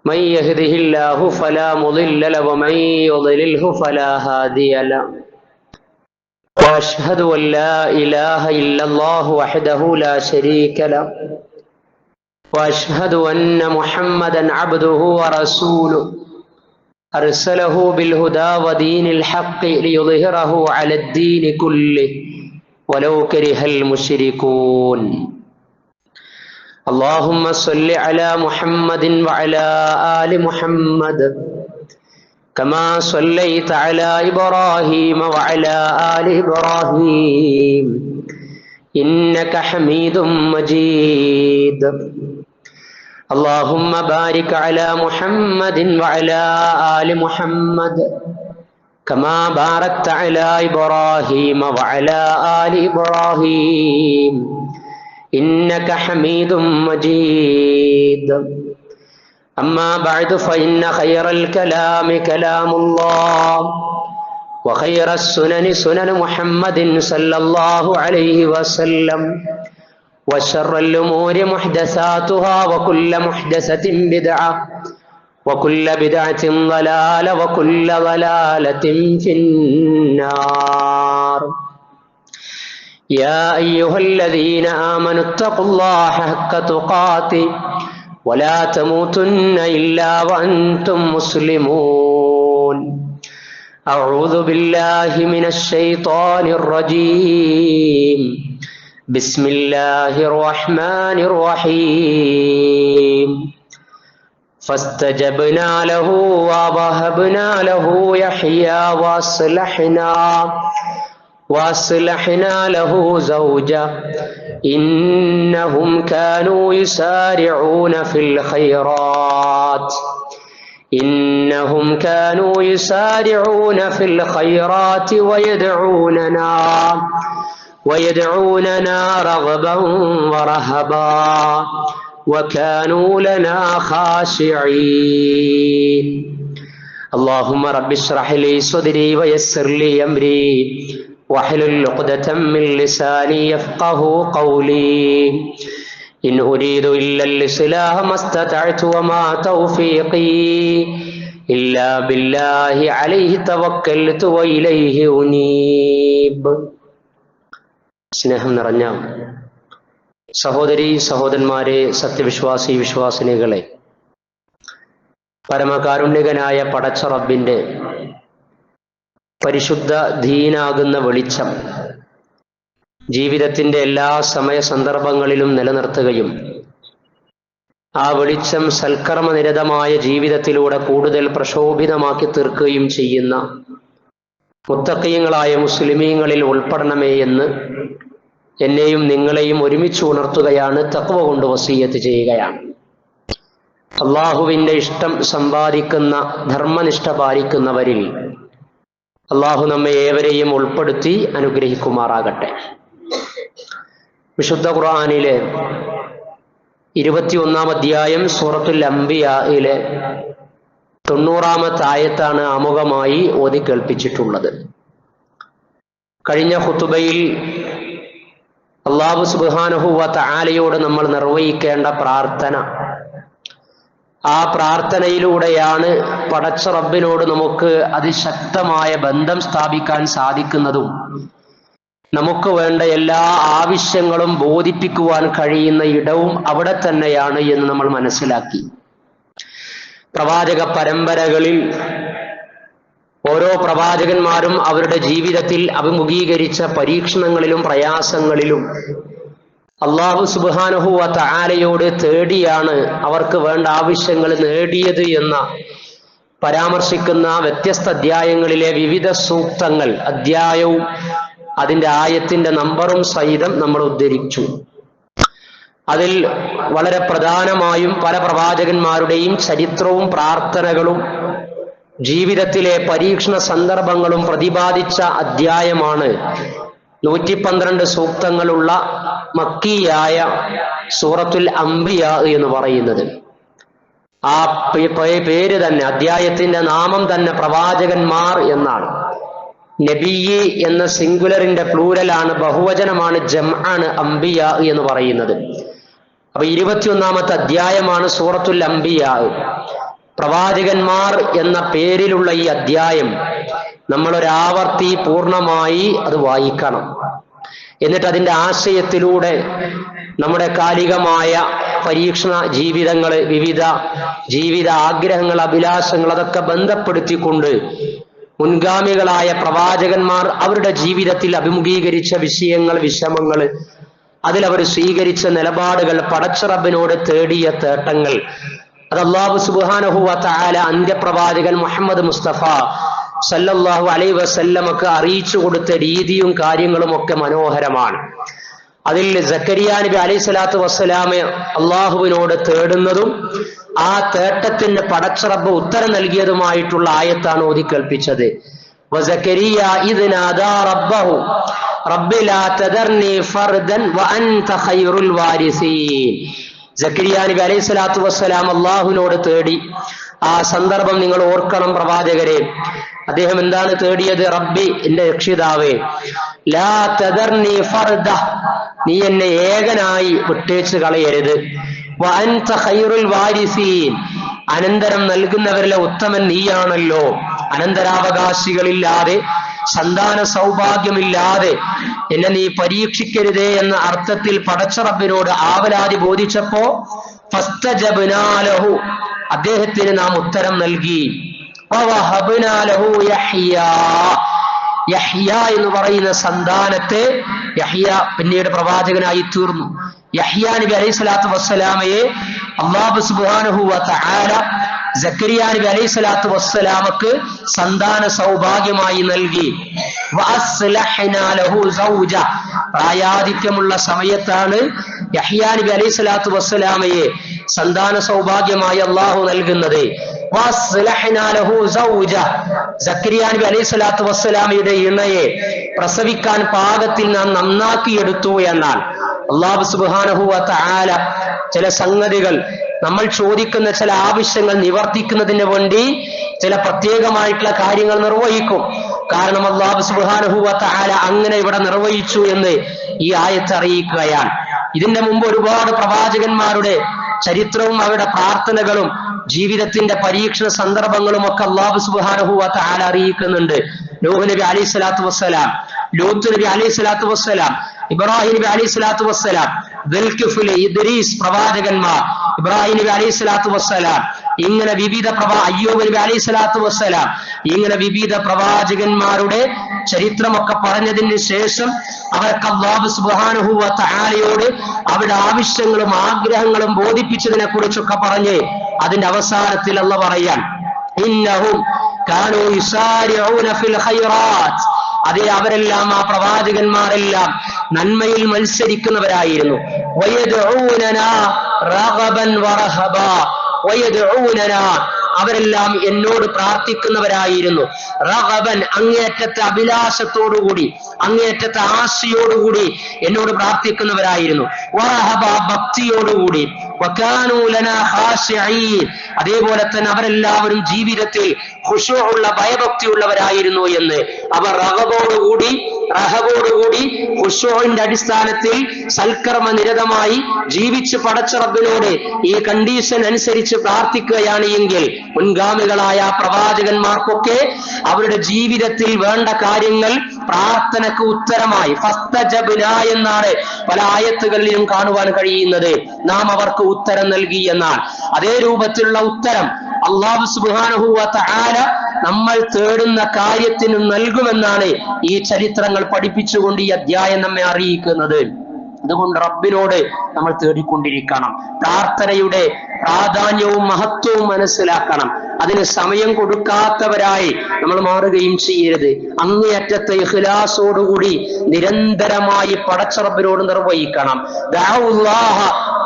من يهده الله فلا مضل له ومن يضلله فلا هادي له وأشهد أن لا إله إلا الله وحده لا شريك له وأشهد أن محمدا عبده ورسوله أرسله بالهدى ودين الحق ليظهره على الدين كله ولو كره المشركون. اللهم صل على محمد وعلى آل محمد كما صليت على إبراهيم وعلى آل إبراهيم إنك حميد مجيد. اللهم بارك على محمد وعلى آل محمد كما باركت على إبراهيم وعلى آل إبراهيم إنك حميد مجيد. أما بعد فإن خير الكلام كلام الله وخير السنن سنن محمد صلى الله عليه وسلم وشر الأمور محدثاتها وكل محدثة بدعة وكل بدعة ضلالة وكل ضلالة في النار. يا أيها الذين آمنوا اتقوا الله حق تقاته ولا تموتن إلا وأنتم مسلمون. أعوذ بالله من الشيطان الرجيم. بسم الله الرحمن الرحيم. فاستجبنا له ووهبنا له يحيى وأصلحنا له زوجه إنهم كانوا يسارعون في الخيرات ويدعوننا رغبا ورهبا وكانوا لنا خاشعين. اللهم رب اشرح لي صدري ويسر لي أمري واحلل عقدة من لساني يفقه قولي. إن أريد إلا الإصلاح ما استطعت وما توفيقي إلا بالله عليه توكلت وإليه أنيب. സ്നേഹം നിറഞ്ഞ സഹോദരീ സഹോദരന്മാരെ, സത്യവിശ്വാസി വിശ്വാസിനികളെ, പരമകാരുണ്യകനായ പടച്ച റബ്ബിന്റെ പരിശുദ്ധ ദീനാകുന്ന വെളിച്ചം ജീവിതത്തിന്റെ എല്ലാ സമയ സന്ദർഭങ്ങളിലും നിലനിർത്തുകയും ആ വെളിച്ചം സൽക്കർമ്മനിരതമായ ജീവിതത്തിലൂടെ കൂടുതൽ പ്രശോഭിതമാക്കി തീർക്കുകയും ചെയ്യുന്ന മുത്തഖീങ്ങളായ മുസ്ലിമീങ്ങളിൽ ഉൾപ്പെടണമേ എന്ന് എന്നെയും നിങ്ങളെയും ഒരുമിച്ച് ഉണർത്തുകയാണ്, തഖ്വ കൊണ്ട് വസിയ്യത്ത് ചെയ്യുകയാണ്. അള്ളാഹുവിന്റെ ഇഷ്ടം സമ്പാദിക്കുന്ന ധർമ്മനിഷ്ഠ പാലിക്കുന്നവരിൽ അള്ളാഹു നമ്മെ ഏവരെയും ഉൾപ്പെടുത്തി അനുഗ്രഹിക്കുമാറാകട്ടെ. വിശുദ്ധ ഖുർആനിലെ 21-ാം അധ്യായം സൂറത്തുൽ അംബിയായിലെ 90-ാമത്തെ ആയത്താണ് ആമുഖമായി ഓതി കേൾപ്പിച്ചിട്ടുള്ളത്. കഴിഞ്ഞ ഖുതുബയിൽ അല്ലാഹു സുബ്ഹാനഹു വ തആലയോട് നമ്മൾ നിർവഹിക്കേണ്ട പ്രാർത്ഥന, ആ പ്രാർത്ഥനയിലൂടെയാണ് പടച്ച റബ്ബിനോട് നമുക്ക് അതിശക്തമായ ബന്ധം സ്ഥാപിക്കാൻ സാധിക്കുന്നതും നമുക്ക് വേണ്ട എല്ലാ ആവശ്യങ്ങളും ബോധിപ്പിക്കുവാൻ കഴിയുന്ന ഇടവും അവിടെ തന്നെയാണ് എന്ന് നമ്മൾ മനസ്സിലാക്കി. പ്രവാചക പരമ്പരകളിൽ ഓരോ പ്രവാചകന്മാരും അവരുടെ ജീവിതത്തിൽ അഭിമുഖീകരിച്ച പരീക്ഷണങ്ങളിലും പ്രയാസങ്ങളിലും അല്ലാഹു സുബ്ഹാനഹു വ തആലയോട് തേടിയാണ് അവർക്ക് വേണ്ട ആവശ്യങ്ങൾ നേടിയത് എന്ന പരാമർശിക്കുന്ന വ്യത്യസ്ത അധ്യായങ്ങളിലെ വിവിധ സൂക്തങ്ങൾ, അധ്യായവും അതിൻ്റെ ആയത്തിന്റെ നമ്പറും സഹിതം നമ്മൾ ഉദ്ധരിച്ചു. അതിൽ വളരെ പ്രധാനമായും പല പ്രവാചകന്മാരുടെയും ചരിത്രവും പ്രാർത്ഥനകളും ജീവിതത്തിലെ പരീക്ഷണ സന്ദർഭങ്ങളും പ്രതിപാദിച്ച അധ്യായമാണ് 112 സൂക്തങ്ങളുള്ള മക്കിയായ സൂറത്തുൽ അംബിയ എന്ന് പറയുന്നത്. ആ പേര് തന്നെ, അധ്യായത്തിന്റെ നാമം തന്നെ പ്രവാചകന്മാർ എന്നാണ്. നബിയി എന്ന സിംഗുലറിന്റെ പ്ലൂരലാണ്, ബഹുവചനമാണ്, ജംആണ് അംബിയ എന്ന് പറയുന്നത്. അപ്പൊ 21-ാമത്തെ അധ്യായമാണ് സൂറത്തുൽ അംബിയ. പ്രവാചകന്മാർ എന്ന പേരിലുള്ള ഈ അധ്യായം നമ്മളൊരാവർത്തി പൂർണ്ണമായി അത് വായിക്കണം. എന്നിട്ട് അതിൻ്റെ ആശയത്തിലൂടെ നമ്മുടെ കാലികമായ പരീക്ഷണ ജീവിതങ്ങൾ, വിവിധ ജീവിത ആഗ്രഹങ്ങൾ, അഭിലാഷങ്ങൾ അതൊക്കെ ബന്ധപ്പെടുത്തിക്കൊണ്ട് മുൻഗാമികളായ പ്രവാചകന്മാർ അവരുടെ ജീവിതത്തിൽ അഭിമുഖീകരിച്ച വിഷയങ്ങൾ, വിഷമങ്ങൾ, അതിലവർ സ്വീകരിച്ച നിലപാടുകൾ, പടച്ച റബ്ബിനോട് തേടിയ തേട്ടങ്ങൾ, അത് അല്ലാഹു സുബ്ഹാനഹു വ തആല അന്ത്യപ്രവാചകൻ മുഹമ്മദ് മുസ്തഫ സല്ലല്ലാഹു അലൈഹി വസല്ലമക്ക് അറിയിച്ചു കൊടുത്ത രീതിയും കാര്യങ്ങളും ഒക്കെ മനോഹരമാണ്. അതിൽ സക്കരിയ നബി അലൈഹി സ്വലാത്തു വസ്സലാമെ അള്ളാഹുവിനോട് തേടുന്നതും ആ തേട്ടത്തിന് പടച്ച റബ്ബ് ഉത്തരം നൽകിയതുമായിട്ടുള്ള ആയത്താണ് ഓതി കേൾപ്പിച്ചത്. വസക്കരിയ ഇദ് നാദാ റബ്ബഹു റബ്ബി ലാ തദർനി ഫർദൻ വഅൻത ഖൈറുൽ വാരിസീൻ. സക്കരിയ നബി അലൈഹി സ്വലാത്തു വസ്സലാം അള്ളാഹുവിനോട് തേടി. ആ സന്ദർഭം നിങ്ങൾ ഓർക്കണം പ്രവാചകരെ. അദ്ദേഹം എന്താണ് തേടിയത്? റബ്ബി, എന്റെ രക്ഷിതാവേ, ലാ തദർനി ഫർദ, നീ എന്നെ ഏകനായി വിട്ടേച്ച് കളയരുത്. വഅൻത ഖൈറുൽ വാരിസീൻ, അനന്തരം നൽകുന്നവരിലെ ഉത്തമൻ നീയാണല്ലോ. അനന്തരാവകാശികളില്ലാതെ, സന്താന സൗഭാഗ്യമില്ലാതെ എന്നെ നീ പരീക്ഷിക്കരുതേ എന്ന അർത്ഥത്തിൽ പടച്ച റബ്ബിനോട് ആവലാതി ബോധിച്ചപ്പോ ഫസ്തജബ്നാ ലഹു, അദ്ദേഹത്തിന് നാം ഉത്തരം നൽകി. വവഹബ്നാ ലഹു യഹ്യാ, യഹ്യ എന്ന് പറയുന്ന സന്താനത്തെ, യഹ്യ പിന്നീട് പ്രവാചകനായി തീർന്നു. യഹ്യ നബി അലൈഹി സ്വലാത്തു വസ്സലാമയെ അല്ലാഹു സുബ്ഹാനഹു വ തആല സക്കരിയ നബി അലൈഹി സ്വലാത്തു വസ്സലാമക്ക് സന്താന സൗഭാഗ്യമായി നൽകി. വഅസ്ലഹ്നാ ലഹു സൗജ, പ്രായാധിക്യമുള്ള സമയത്താണ് യഹ്യ നബി അലൈഹി സ്വലാത്തു വസ്സലാമയെ സന്താന സൗഭാഗ്യമായി അള്ളാഹു നൽകുന്നത്. വഅസ്ലഹ്നാ ലഹു സൗജ, സക്കരിയ നബി അലൈഹി സ്വലാത്തു വസ്സലാമയുടെ ഇണയെ പ്രസവിക്കാൻ പാകത്തിൽ നാം നന്നാക്കിയെടുത്തു എന്നാണ്. അല്ലാഹു സുബ്ഹാനഹു വ തആല ചില സംഗതികൾ, നമ്മൾ ചോദിക്കുന്ന ചില ആവശ്യങ്ങൾ നിവർത്തിക്കുന്നതിന് വേണ്ടി ചില പ്രത്യേകമായിട്ടുള്ള കാര്യങ്ങൾ നിർവഹിക്കും. കാരണം അല്ലാഹു സുബ്ഹാനഹു വ തആല അങ്ങനെ ഇവിടെ നിർവഹിച്ചു എന്ന് ഈ ആയത്ത് അറിയിക്കുകയാണ്. ഇതിന്റെ മുമ്പ് ഒരുപാട് പ്രവാചകന്മാരുടെ ചരിത്രവും അവരുടെ പ്രാർത്ഥനകളും ജീവിതത്തിന്റെ പരീക്ഷണ സന്ദർഭങ്ങളും ഒക്കെ അല്ലാഹു സുബ്ഹാനഹു വ തആല അറിയിക്കുന്നുണ്ട്. നൂഹ് നബി അലൈഹി സ്വലാത്തു വസ്സലാം, ലൂത്ത് നബി അലൈഹി സ്വലാത്തു വസ്സലാം, ഇബ്രാഹിം നബി അലൈഹി സ്വലാത്തു വസ്സലാം, ദുൽകിഫ്ല്, ഇദ്രീസ് പ്രവാചകന്മാർ, ഇബ്രാഹിം നബി അലൈഹി സ്വലാത്തു വസ്സലാം, ഇങ്ങനെ വിവിധ അയ്യൂബ് നബി അലൈഹി സ്വലാത്തു വസ്സലാം, ഇങ്ങനെ വിവിധ പ്രവാചകന്മാരുടെ ചരിത്രമൊക്കെ പറഞ്ഞതിന് ശേഷം അവർക്ക് അല്ലാഹു സുബ്ഹാനഹു വ തആലയോട് അവരുടെ ആവശ്യങ്ങളും ആഗ്രഹങ്ങളും ബോധിപ്പിച്ചതിനെ കുറിച്ചൊക്കെ പറഞ്ഞ് അതിന്റെ അവസാനത്തിൽ അല്ലാഹു പറയാൻ, ഇന്നഹും കാനൂ യുസാരിഊന ഫിൽ ഖൈറാത്ത്, അതേ അവരെല്ലാം, ആ പ്രവാചകന്മാരെല്ലാം നന്മയിൽ മത്സരിക്കുന്നവരായിരുന്നു. വയദ്ഊനനാ റഗബൻ വറഹബാ, വയദ്ഊനനാ, അവരെല്ലാം എന്നോട് പ്രാർത്ഥിക്കുന്നവരായിരുന്നു. റഗബൻ, അങ്ങേയറ്റത്തെ അഭിലാഷത്തോടുകൂടി, അങ്ങേയറ്റത്തെ ആശയോടുകൂടി എന്നോട് പ്രാർത്ഥിക്കുന്നവരായിരുന്നു. വറഹബ, ഭക്തിയോടുകൂടി. വകാനൂ ലനാ ഖാശിഈൻ, അതേപോലെ തന്നെ അവരെല്ലാവരും ജീവിതത്തിൽ ഖുശൂഉള്ള, ഭയഭക്തിയുള്ളവരായിരുന്നു എന്ന്. അവർ റഗബോടുകൂടി, റഹബോടുകൂടി, ഖുശൂഇന്റെ അടിസ്ഥാനത്തിൽ സൽക്കർമ്മ നിരതമായി ജീവിച്ച് പടച്ച റബ്ബിനോട് ഈ കണ്ടീഷൻ അനുസരിച്ച് പ്രാർത്ഥിക്കുകയാണ് എങ്കിൽ മുൻഗാമികളായ പ്രവാചകന്മാർക്കൊക്കെ അവരുടെ ജീവിതത്തിൽ വേണ്ട കാര്യങ്ങൾ പ്രാർത്ഥനക്ക് ഉത്തരമായി ഫസ്തജബ്നാ എന്നാണ് പല ആയത്തുകളിലും കാണുവാൻ കഴിയുന്നത്. നാം അവർക്ക് ഉത്തരം നൽകി എന്നാണ്. അതേ രൂപത്തിലുള്ള ഉത്തരം അല്ലാഹു സുബ്ഹാനഹു വ തആല നമ്മൾ തേടുന്ന കാര്യത്തിന് നൽകുമെന്നാണ് ഈ ചരിത്രങ്ങൾ പഠിപ്പിച്ചുകൊണ്ട് ഈ അധ്യായം നമ്മെ അറിയിക്കുന്നത്. അതുകൊണ്ട് റബ്ബിനോട് നമ്മൾ തേടിക്കൊണ്ടിരിക്കണം. പ്രാർത്ഥനയുടെ പ്രാധാന്യവും മഹത്വവും മനസ്സിലാക്കണം. അതിന് സമയം കൊടുക്കാത്തവരായി നമ്മൾ മാറുകയും ചെയ്യരുത്. അങ്ങേയറ്റത്തെ ഇഖ്ലാസോടുകൂടി നിരന്തരമായി പടച്ച റബ്ബിനോട് നിർവഹിക്കണം. ദഅഉല്ലാഹ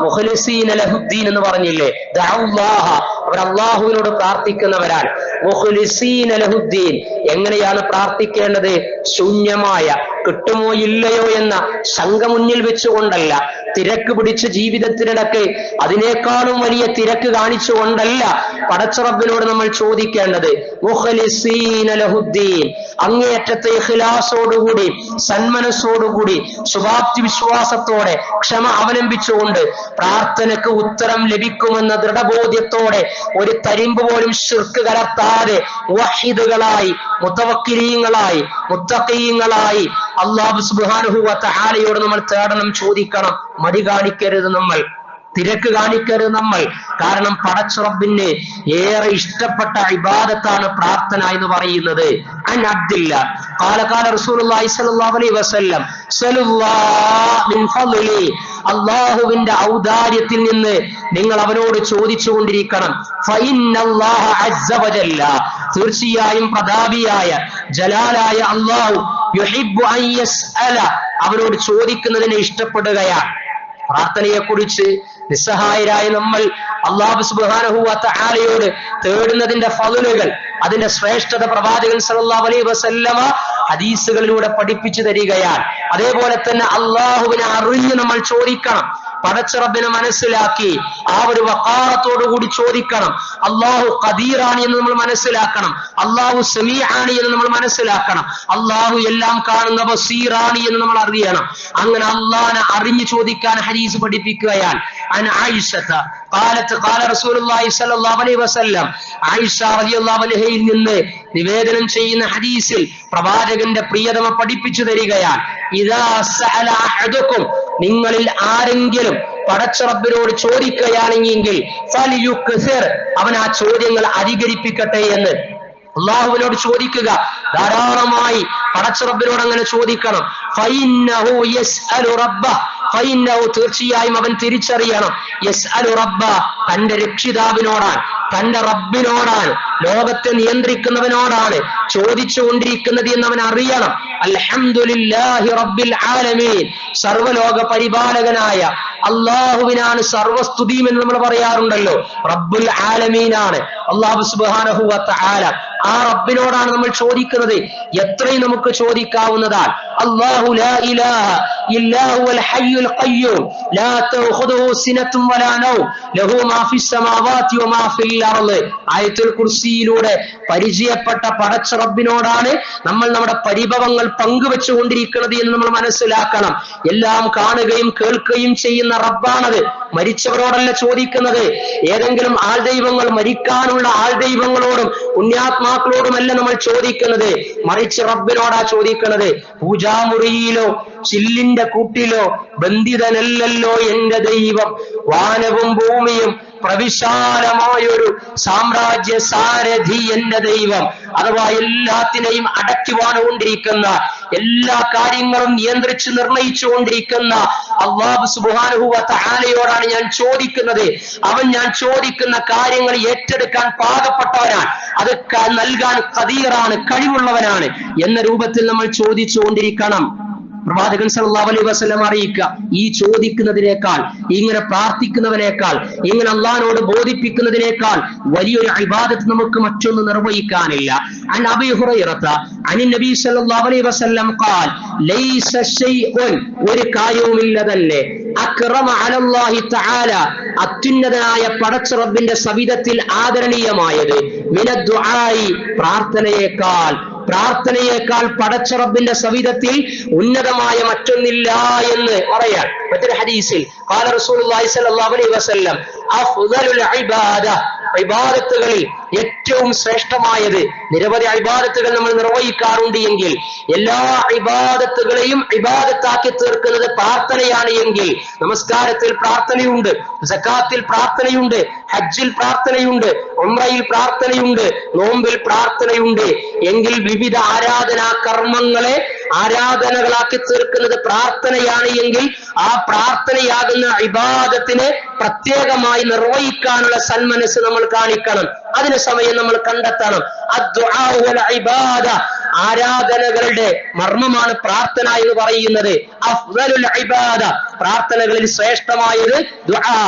മുഖ്ലിസീന ലഹുദ്ദീൻ എന്ന് പറഞ്ഞില്ലേ? ദഅഉല്ലാഹ, അവർ അല്ലാഹുവിനോട് പ്രാർത്ഥിക്കുന്നവരാണ്. മുഖ്ലിസീന ലഹുദ്ദീൻ, എങ്ങനെയാണ് പ്രാർത്ഥിക്കേണ്ടത്? ശൂന്യമായ, കിട്ടുമോ ഇല്ലയോ എന്ന ശങ്ക മുന്നിൽ വെച്ചുകൊണ്ടല്ല, തിരക്ക് പിടിച്ച ജീവിതത്തിനിടക്ക് അതിനേക്കാളും വലിയ തിരക്ക് കാണിച്ചുകൊണ്ടല്ല പടച്ച റബ്ബിനോട് നമ്മൾ ചോദിക്കേണ്ടത്. മുഖ്ലിസീന ലഹുദ്ദീൻ, അങ്ങേയറ്റത്തെ ഇഖ്ലാസോടുകൂടി, സന്മനസ്സോടുകൂടി, ശുഭാപ്തി വിശ്വാസത്തോടെ, ക്ഷമ അവലംബിച്ചുകൊണ്ട് പ്രാർത്ഥനക്ക് ഉത്തരം ലഭിക്കുമെന്ന ദൃഢബോധ്യത്തോടെ ഒരു തരിമ്പ് പോലും ശിർക്ക് കലർത്താതെ വഹീദുകളായി മുതവക്കിലീങ്ങളായി മുത്തഖീങ്ങളായി അല്ലാഹു സുബ്ഹാനഹു വ തആലയോട് നമ്മൾ തേടണം, ചോദിക്കണം. മടി കാണിക്കരുത്, നമ്മൾ തിരക്ക് കാണിക്കരുത് നമ്മൾ. കാരണം പടച്ച റബ്ബിന് ഏറെ ഇഷ്ടപ്പെട്ട ഇബാദത്താണ് പ്രാർത്ഥന എന്ന് പറയുന്നത്. അൻ അബ്ദില്ലാ ഖാല ഖാല റസൂലുള്ളാഹി സ്വല്ലല്ലാഹു അലൈഹി വസല്ലം സല്ലല്ലാഹു മിൻ ഫളലി, അല്ലാഹുവിന്റെ ഔദാര്യത്തിൽ നിന്ന് നിങ്ങൾ അവനോട് ചോദിച്ചുകൊണ്ടിരിക്കണം. ഫഇന്നല്ലാഹ അസ്സ വജല്ല, തീർച്ചയായും പ്രതാപിയായ ജലാലായ അല്ലാഹു യുഹിബ്ബു അൻ യസ്അല, അവനോട് ചോദിക്കുന്നതിനെ ഇഷ്ടപ്പെടുകയാണ്. പ്രാർത്ഥനയെക്കുറിച്ച് നിസ്സഹായരായ നമ്മൾ അല്ലാഹു സുബ്ഹാനഹു വ തആലയോട് തേടുന്നതിന്റെ ഫളലുകൾ, അതിന്റെ ശ്രേഷ്ഠത പ്രവാചകൻ സല്ലല്ലാഹു അലൈഹി വസല്ലമ ഹദീസുകളിലൂടെ പഠിപ്പിച്ചു തരികയാണ്. അതേപോലെ തന്നെ അല്ലാഹുവിനെ അറിഞ്ഞ് നമ്മൾ ചോദിക്കണം. പടച്ച റബ്ബിനെ മനസ്സിലാക്കി ആ ഒരു വഖാറത്തോടു കൂടി ചോദിക്കണം. അല്ലാഹു ഖദീറാണ് എന്ന് നമ്മൾ മനസ്സിലാക്കണം. അല്ലാഹു സമീആണ് എന്ന് നമ്മൾ മനസ്സിലാക്കണം. അല്ലാഹു എല്ലാം കാണുന്ന ബസീറാണ് എന്ന് നമ്മൾ അറിയണം. അങ്ങനെ അല്ലാഹനെ അറിഞ്ഞു ചോദിക്കാൻ ഹദീസ് പഠിപ്പിക്കുകയാണ്. അൻ ആയിഷത ഖാലത്ത് ഖാല റസൂലുള്ളാഹി സ്വല്ലല്ലാഹു അലൈഹി വസല്ലം, ആയിഷ റളിയല്ലാഹു അൻഹയിൽ നിന്ന് നിവേദനം ചെയ്യുന്ന ഹദീസിൽ പ്രവാചകന്റെ പ്രിയതമ പഠിപ്പിച്ചു തരികയാണ്. ഇദാ സഅല അഹദുക്കും, നിങ്ങളിൽ ആരെങ്കിലും പടച്ച റബ്ബിനോട് ചോദിക്കുകയാണെങ്കിൽ ഫൽയുക്സിർ, അവൻ ആ ചോദ്യങ്ങൾ അധികരിപ്പിക്കട്ടെ എന്ന്. അല്ലാഹുവിനോട് ചോദിക്കുക, ധാരാളമായി പടച്ച റബ്ബിനോട് അങ്ങനെ ചോദിക്കണം. ഫഇന്നഹു യസ്അലു റബ്ബഹ്, ഫഇന്നഹു, തീർച്ചയായും അവൻ തിരിച്ചറിയണം, യസ്അലു റബ്ബഹ്, തന്റെ രക്ഷിതാവിനോടാണ്, തന്റെ റബ്ബിനോടാണ്, ലോകത്തെ നിയന്ത്രിക്കുന്നവനോടാണ് ചോദിച്ചുകൊണ്ടിരിക്കുന്നത് എന്ന് അവൻ അറിയണം. അൽഹംദുലില്ലാഹി റബ്ബിൽ ആലമീൻ, സർവലോക പരിപാലകനായ അല്ലാഹുവിനാണ് സർവസ്തുതിയും എന്ന് നമ്മൾ പറയാറുണ്ടല്ലോ. റബ്ബുൽ ആലമീനാണ് അല്ലാഹു സുബ്ഹാനഹു വ തആല. ആ റബ്ബിനോടാണ് നമ്മൾ ചോദിക്കുന്നത്. എത്രയും നമുക്ക് ചോദിക്കാവുന്നതാണ്. അല്ലാഹു ലാ ഇലാഹ ഇല്ലാ ഹുവൽ ഹയ്യുൽ ഖയ്യൂം ലാ തഖുദുഹു സിനത്തും വലാ നൗം ലഹു മാ ഫിസ് സമാവാതി വമാ ഫിൽ അർള്. ആയത്തുൽ കുർസിയിലൂടെ പരിചയപ്പെട്ട പടച്ച റബ്ബിനോടാണ് നമ്മൾ നമ്മുടെ പരിഭവങ്ങൾ പങ്കുവെച്ചുകൊണ്ടിരിക്കുന്നത് എന്ന് നമ്മൾ മനസ്സിലാക്കണം. എല്ലാം കാണുകയും കേൾക്കുകയും ചെയ്യുന്ന റബ്ബാണത്. മരിച്ചവരോടല്ല ചോദിക്കുന്നത്. ഏതെങ്കിലും ആൾ ദൈവങ്ങൾ, മരിക്കാനുള്ള ആൾ ദൈവങ്ങളോടും പുണ്യാത്മാക്കളോടുമല്ല നമ്മൾ ചോദിക്കുന്നത്, മറിച്ച് റബ്ബിനോടാ ചോദിക്കുന്നത്. പൂജാമുറിയിലോ ചില്ലിന്റെ കൂട്ടിലോ ബന്ധിതനല്ലല്ലോ എന്റെ ദൈവം. വാനവും ഭൂമിയും പ്രവിശാലമായൊരു സാമ്രാജ്യ സാരഥി എന്റെ ദൈവം. അഥവാ എല്ലാത്തിനെയും അടക്കി വാണുകൊണ്ടിരിക്കുന്ന, എല്ലാ കാര്യങ്ങളും നിയന്ത്രിച്ച് നിർണയിച്ചു കൊണ്ടിരിക്കുന്ന അല്ലാഹു സുബ്ഹാനഹു വ തആലയോടാണ് ഞാൻ ചോദിക്കുന്നത്. അവൻ ഞാൻ ചോദിക്കുന്ന കാര്യങ്ങൾ ഏറ്റെടുക്കാൻ പാകപ്പെട്ടവനാണ്, അത് നൽകാൻ ഖദീറാണ്, കഴിവുള്ളവനാണ് എന്ന രൂപത്തിൽ നമ്മൾ ചോദിച്ചുകൊണ്ടിരിക്കണം. പ്രവാചകൻ സല്ലല്ലാഹു അലൈഹി വസല്ലം അറിയിക്കുക, ഈ ചോദിക്കുന്നതിനേക്കാൾ, ഇങ്ങനെ പ്രാർത്ഥിക്കുന്നതിനേക്കാൾ, ഇങ്ങനെ അല്ലാഹുവിനോട് ബോധിപ്പിക്കുന്നതിനേക്കാൾ വലിയൊരു ഇബാദത്ത് നമുക്ക് മറ്റൊന്ന് നിർവഹിക്കാനില്ല. അൻ അബീ ഹുറൈറത അനി നബി സല്ലല്ലാഹു അലൈഹി വസല്ലം ഖാൽ ലൈസ ശൈഉൻ, ഒരു കാര്യവുമില്ല തന്നെ, അക്റമ അലല്ലാഹി തആല, അത്യുന്നതനായ പടച്ച റബ്ബിന്റെ സവിധത്തിൽ ആദരണീയമായത്, മിനദ് ദുആഇ, പ്രാർത്ഥനയേക്കാൾ പടച്ച റബ്ബിന്റെ സവിധത്തിൽ ഉന്നതമായ മറ്റൊന്നില്ല എന്ന് പറയാൻ. മറ്റൊരു ഹദീസിൽ ഖാല റസൂലുള്ളാഹി സ്വല്ലല്ലാഹു അലൈഹി വസല്ലം അഫ്ദലുൽ ഇബാദ, ഇബാദത്തുകളിൽ ഏറ്റവും ശ്രേഷ്ഠമായത്, നിരവധി ഇബാദത്തുകൾ നമ്മൾ നിർവഹിക്കാറുണ്ട് എങ്കിൽ എല്ലാ ഇബാദത്തുകളെയും ഇബാദത്താക്കി തീർക്കുന്നത് പ്രാർത്ഥനയാണ് എങ്കിൽ, നമസ്കാരത്തിൽ പ്രാർത്ഥനയുണ്ട്, സക്കാത്തിൽ പ്രാർത്ഥനയുണ്ട്, ഹജ്ജിൽ പ്രാർത്ഥനയുണ്ട്, ഉംറയിൽ പ്രാർത്ഥനയുണ്ട്, നോമ്പിൽ പ്രാർത്ഥനയുണ്ട് എങ്കിൽ വിവിധ ആരാധനാ കർമ്മങ്ങളെ ആരാധനകളാക്കി തീർക്കുന്നത് പ്രാർത്ഥനയാണ് എങ്കിൽ ആ പ്രാർത്ഥനയാകുന്ന ഇബാദത്തിനെ പ്രത്യേകമായി നിർവഹിക്കാനുള്ള സന്മനസ് നമ്മൾ കാണിക്കണം. അതിന് സമയം നമ്മൾ കണ്ടെത്തണം. അദ്ദുആഉ വൽ ഇബാദ, ആരാധനകളുടെ മർമ്മമാണ് പ്രാർത്ഥന എന്ന് പറയുന്നത്. അഫ്ദലുൽ ഇബാദ, പ്രാർത്ഥനകളിൽ ശ്രേഷ്ഠമായത് ദുആ,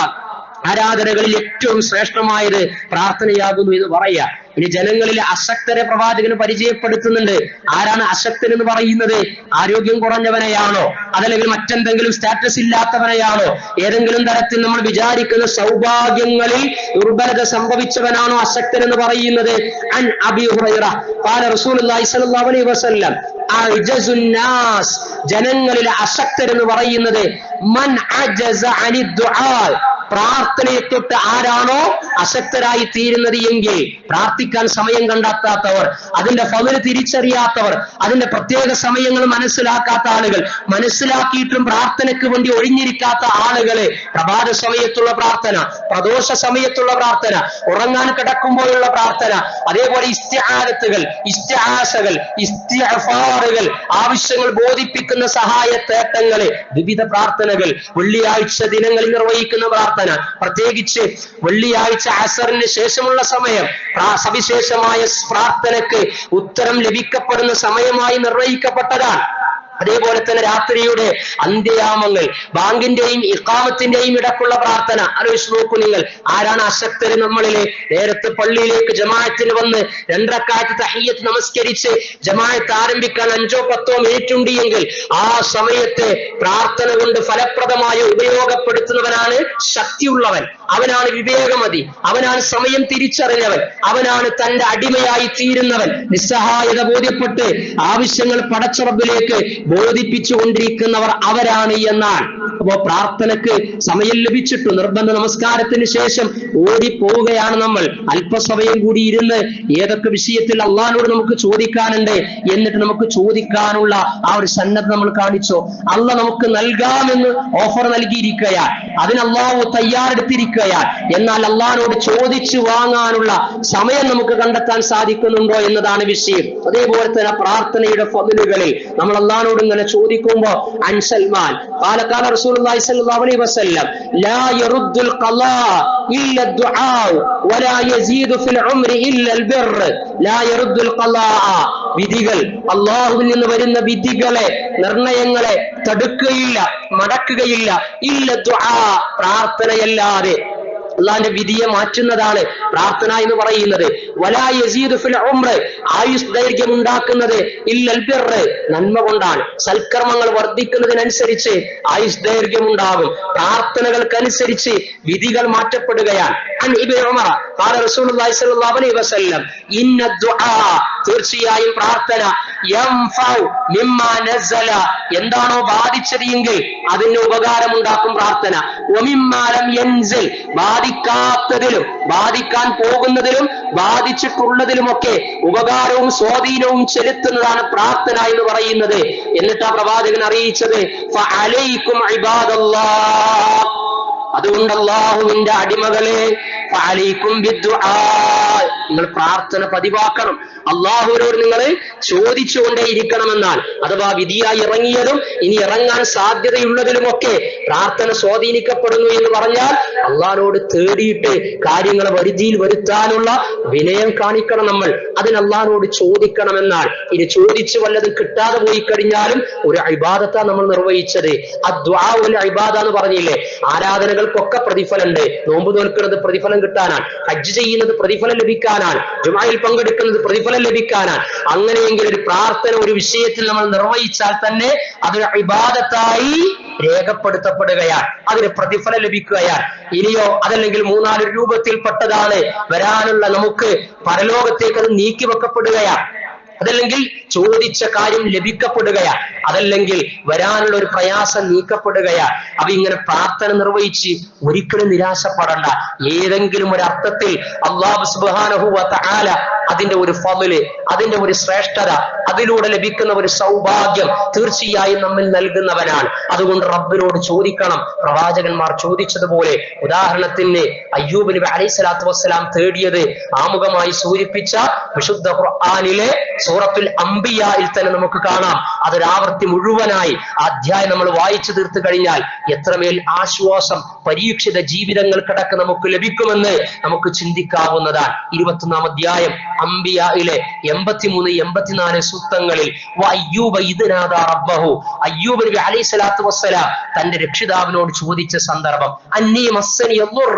ആരാധനകളിൽ ഏറ്റവും ശ്രേഷ്ഠമായത് പ്രാർത്ഥനയാകുന്നു എന്ന് പറയാം. ഇനി ജനങ്ങളിലെ അശക്തരെ പ്രവാചകന് പരിചയപ്പെടുത്തുന്നുണ്ട്. ആരാണ് അശക്തൻ എന്ന് പറയുന്നത്? ആരോഗ്യം കുറഞ്ഞവനെയാണോ, അതല്ലെങ്കിൽ മറ്റെന്തെങ്കിലും സ്റ്റാറ്റസ് ഇല്ലാത്തവനെയാണോ, ഏതെങ്കിലും തരത്തിൽ നമ്മൾ വിചാരിക്കുന്ന സൗഭാഗ്യങ്ങളിൽ ദുർബലത സംഭവിച്ചവനാണോ അശക്തൻ എന്ന് പറയുന്നത്? അൻ അബീ ഹുറൈറ ഖാല റസൂലുള്ളാഹി സ്വല്ലല്ലാഹു അലൈഹി വസല്ലം അഅ്ജസുൻ നാസ്, ജനങ്ങളിലെ അശക്തർ എന്ന് പറയുന്നത് മൻ അജസ അനി ദുആ, പ്രാർത്ഥനയെ തൊട്ട് ആരാണോ അശക്തരായി തീരുന്നത് എങ്കിൽ, പ്രാർത്ഥിക്കാൻ സമയം കണ്ടെത്താത്തവർ, അതിന്റെ ഫള് തിരിച്ചറിയാത്തവർ, അതിന്റെ പ്രത്യേക സമയങ്ങൾ മനസ്സിലാക്കാത്ത ആളുകൾ, മനസ്സിലാക്കിയിട്ടും പ്രാർത്ഥനയ്ക്ക് വേണ്ടി ഒഴിഞ്ഞിരിക്കാത്ത ആളുകളെ പ്രഭാത സമയത്തുള്ള പ്രാർത്ഥന, പ്രദോഷ സമയത്തുള്ള പ്രാർത്ഥന, ഉറങ്ങാൻ കിടക്കുമ്പോഴുള്ള പ്രാർത്ഥന, അതേപോലെ ഇസ്തിആനത്തുകൾ, ഇസ്തിആസകൾ, ഇസ്തിഗ്ഫാറുകൾ, ആവശ്യങ്ങൾ ബോധിപ്പിക്കുന്ന സഹായ തേട്ടങ്ങളെ, വിവിധ പ്രാർത്ഥനകൾ, വെള്ളിയാഴ്ച ദിനങ്ങളിൽ നിർവഹിക്കുന്ന പ്രാർത്ഥന, പ്രത്യേകിച്ച് വെള്ളിയാഴ്ച അസറിന് ശേഷമുള്ള സമയം സവിശേഷമായ പ്രാർത്ഥനയ്ക്ക് ഉത്തരം ലഭിക്കപ്പെടുന്ന സമയമായി നിർവഹിക്കപ്പെട്ടതാണ്. അതേപോലെ തന്നെ രാത്രിയുടെ അന്ത്യയാമങ്ങൾ, ബാങ്കിന്റെയും ഇഖാമത്തിന്റെയും ഇടക്കുള്ള പ്രാർത്ഥന ആലോചിച്ച് നോക്കൂ നിങ്ങൾ. ആരാണ് അശക്തര് നമ്മളിലെ? നേരത്തെ പള്ളിയിലേക്ക് ജമാഅത്തിന് വന്ന് 2 റക്അത്ത് തഹിയ്യത്ത് നമസ്കരിച്ച് ജമാഅത്ത് ആരംഭിക്കാൻ 5-10 മിനിറ്റ് ഉണ്ട് എങ്കിൽ ആ സമയത്തെ പ്രാർത്ഥന കൊണ്ട് ഫലപ്രദമായി ഉപയോഗപ്പെടുത്തുന്നവനാണ് ശക്തിയുള്ളവൻ, അവനാണ് വിവേകമതി, അവനാണ് സമയം തിരിച്ചറിഞ്ഞവൻ, അവനാണ് തന്റെ അടിമയായി തീരുന്നവൻ. നിസ്സഹായത ബോധ്യപ്പെട്ട് ആവശ്യങ്ങൾ പടച്ച റബ്ബിലേക്ക് ബോധിപ്പിച്ചുകൊണ്ടിരിക്കുന്നവർ അവരാണ് എന്നാണ്. അപ്പോ പ്രാർത്ഥനക്ക് സമയം ലഭിച്ചിട്ടു നിർബന്ധ നമസ്കാരത്തിന് ശേഷം ഓടിപ്പോവുകയാണ് നമ്മൾ. അല്പസമയം കൂടി ഇരുന്ന് ഏതൊക്കെ വിഷയത്തിൽ അള്ളാഹിനോട് നമുക്ക് ചോദിക്കാനുണ്ട് എന്നിട്ട് നമുക്ക് ചോദിക്കാനുള്ള ആ ഒരു സന്നദ്ധ നമ്മൾ കാണിച്ചോ? അള്ള നമുക്ക് നൽകാമെന്ന് ഓഫർ നൽകിയിരിക്കുകയാണ്, അതിന് അള്ളാഹു തയ്യാറെടുത്തിരിക്കുകയാണ്. എന്നാൽ അള്ളാഹിനോട് ചോദിച്ചു വാങ്ങാനുള്ള സമയം നമുക്ക് കണ്ടെത്താൻ സാധിക്കുന്നുണ്ടോ എന്നതാണ് വിഷയം. അതേപോലെ തന്നെ പ്രാർത്ഥനയുടെ ഫദ്ലുകളിൽ നമ്മൾ അള്ളാഹിനോട് ഇങ്ങനെ ചോദിക്കുമ്പോ, അൻ സൽമാൻ ഖാല ഖാല റസൂലുള്ളാഹി സ്വല്ലല്ലാഹു അലൈഹി വസല്ലം ലാ യറുദ്ദുൽ ഖളാ ഇല്ല ദുആ വലാ യസീദു ഫിൽ ഉംരി ഇല്ല അൽ ബിർ. ലാ യറുദ്ദുൽ ഖളാ, വിധികൾ, അല്ലാഹുവിൽ നിന്ന് വരുന്ന വിധികളെ, നിർണയങ്ങളെ തടുക്കുകയില്ല, മടക്കുകയില്ല, ഇല്ല ദുആ, പ്രാർത്ഥനയല്ലാതെ. അള്ളാന്റെ വിധിയെ മാറ്റുന്നതാണ് പ്രാർത്ഥന എന്ന് പറയുന്നത്. വലാ യസീദു ഫിൽ ഉംർ, ആയുസ് ദൈർഘ്യം ഉണ്ടാക്കുന്നത് ഇല്ലൽ ബിർ, നന്മ കൊണ്ടാണ്. സൽക്കർമ്മങ്ങൾ വർദ്ധിക്കുന്നതിനനുസരിച്ച് ആയുസ് ദൈർഘ്യം ഉണ്ടാകും. പ്രാർത്ഥനകൾക്കനുസരിച്ച് വിധികൾ മാറ്റപ്പെടുകയാണ്. അൻ ഇബ്നു ഉമർ ഖാല റസൂലുള്ളാഹി സ്വല്ലല്ലാഹു അലൈഹി വസല്ലം ഇന്ന ദുആ, തീർച്ചയായും പ്രാർത്ഥന, യൻഫഉ മിമ്മാ നസല, എന്താണോ ബാധിച്ചത് എങ്കിൽ അതിന് ഉപകാരമുണ്ടാക്കും പ്രാർത്ഥന. വമിമ്മാ ലം യൻസിൽ, ബാധിക്കാത്തതിലും ബാധിക്കാൻ പോകുന്നതിലും ബാധിച്ചിട്ടുള്ളതിലുമൊക്കെ ഉപകാരവും സ്വാധീനവും ചെലുത്തുന്നതാണ് പ്രാർത്ഥന എന്ന് പറയുന്നത്. എന്നിട്ട് ആ പ്രവാചകൻ അറിയിച്ചത് ഫഅലൈക്കും ഇബാദല്ലാഹ്, അതുകൊണ്ട് അല്ലാഹുവിന്റെ അടിമകളെ, ഫഅലൈക്കും ബിദ്ദുആ, നിങ്ങൾ പ്രാർത്ഥന പതിവാക്കണം. അള്ളാഹുവിനോട് നിങ്ങൾ ചോദിച്ചുകൊണ്ടേ ഇരിക്കണമെന്നാൽ, അഥവാ വിധിയായി ഇറങ്ങിയതും ഇനി ഇറങ്ങാൻ സാധ്യതയുള്ളതിലുമൊക്കെ പ്രാർത്ഥന സ്വാധീനിക്കപ്പെടുന്നു എന്ന് പറഞ്ഞാൽ അള്ളാഹിനോട് തേടിയിട്ട് കാര്യങ്ങൾ വരുതിയിൽ വരുത്താനുള്ള വിനയം കാണിക്കണം നമ്മൾ. അതിന് അള്ളാഹിനോട് ചോദിക്കണമെന്നാൽ, ഇനി ചോദിച്ച് വല്ലതും കിട്ടാതെ പോയി കഴിഞ്ഞാലും ഒരു ഇബാദത്താ നമ്മൾ നിർവഹിച്ചത്. അദ്ദുആ വൽ ഇബാദ എന്ന് പറഞ്ഞില്ലേ? ആരാധനകൾക്കൊക്കെ പ്രതിഫലമുണ്ട്. നോമ്പ് നോൽക്കുന്നത് പ്രതിഫലം കിട്ടാനാണ്, ഹജ്ജ് ചെയ്യുന്നത് പ്രതിഫലം ലഭിക്കാനാണ്, ജുമായിൽ പങ്കെടുക്കുന്നത് പ്രതിഫലം ലഭിക്കാനാണ്. അങ്ങനെയെങ്കിൽ ഒരു പ്രാർത്ഥന ഒരു വിഷയത്തിൽ നമ്മൾ നിർവഹിച്ചാൽ തന്നെ അതൊരു ഇബാദത്തായി രേഖപ്പെടുത്തപ്പെടുകയാണ്, അതിന് പ്രതിഫലം ലഭിക്കുകയാണ്. ഇനിയോ അതല്ലെങ്കിൽ 3-4 രൂപത്തിൽപ്പെട്ടതാണ് വരാനുള്ള, നമുക്ക് പരലോകത്തേക്ക് അത് നീക്കി വെക്കപ്പെടുകയാണ്. അതല്ലെങ്കിൽ ചോദിച്ച കാര്യം ലഭിക്കപ്പെടുകയാണ്, അതല്ലെങ്കിൽ വരാനുള്ള ഒരു പ്രയാസം നീക്കപ്പെടുകയാണ്. അപ്പൊ ഇങ്ങനെ പ്രാർത്ഥന നിർവഹിച്ച് ഒരിക്കലും നിരാശപ്പെടണ്ട. ഏതെങ്കിലും ഒരു അർത്ഥത്തിൽ അല്ലാഹു സുബ്ഹാനഹു വ തആല അതിന്റെ ഒരു ഫള്, അതിന്റെ ഒരു ശ്രേഷ്ഠത, അതിലൂടെ ലഭിക്കുന്ന ഒരു സൗഭാഗ്യം തീർച്ചയായും നമ്മിൽ നൽകുന്നവനാണ്. അതുകൊണ്ട് റബ്ബിനോട് ചോദിക്കണം. പ്രവാചകന്മാർ ചോദിച്ചതുപോലെ, ഉദാഹരണത്തിന് അയ്യൂബ് നബി അലൈഹി സ്വലാത്തു വസ്സലാം തേടിയത് ആമുഖമായി സൂചിപ്പിച്ച വിശുദ്ധ ഖുർആനിലെ സൂറത്തുൽ അംബിയായിൽ തന്നെ നമുക്ക് കാണാം. അതൊരാവർത്തി മുഴുവനായി അധ്യായം നമ്മൾ വായിച്ചു തീർത്തു കഴിഞ്ഞാൽ എത്രമേൽ ആശ്വാസം പരീക്ഷിത ജീവിതങ്ങൾക്കിടക്ക് നമുക്ക് ലഭിക്കുമെന്ന് നമുക്ക് ചിന്തിക്കാവുന്നതാണ്. 21-ാം അധ്യായം അംബിയായിലെ 83-84 സൂക്തങ്ങളിൽ അയ്യൂബ് നബി അലൈഹി സ്വലാത്തു വസ്സലാം തന്റെ രക്ഷിതാവിനോട് ചോദിച്ച സന്ദർഭം, അന്നീ മസ്സനി യദ്ദുർ,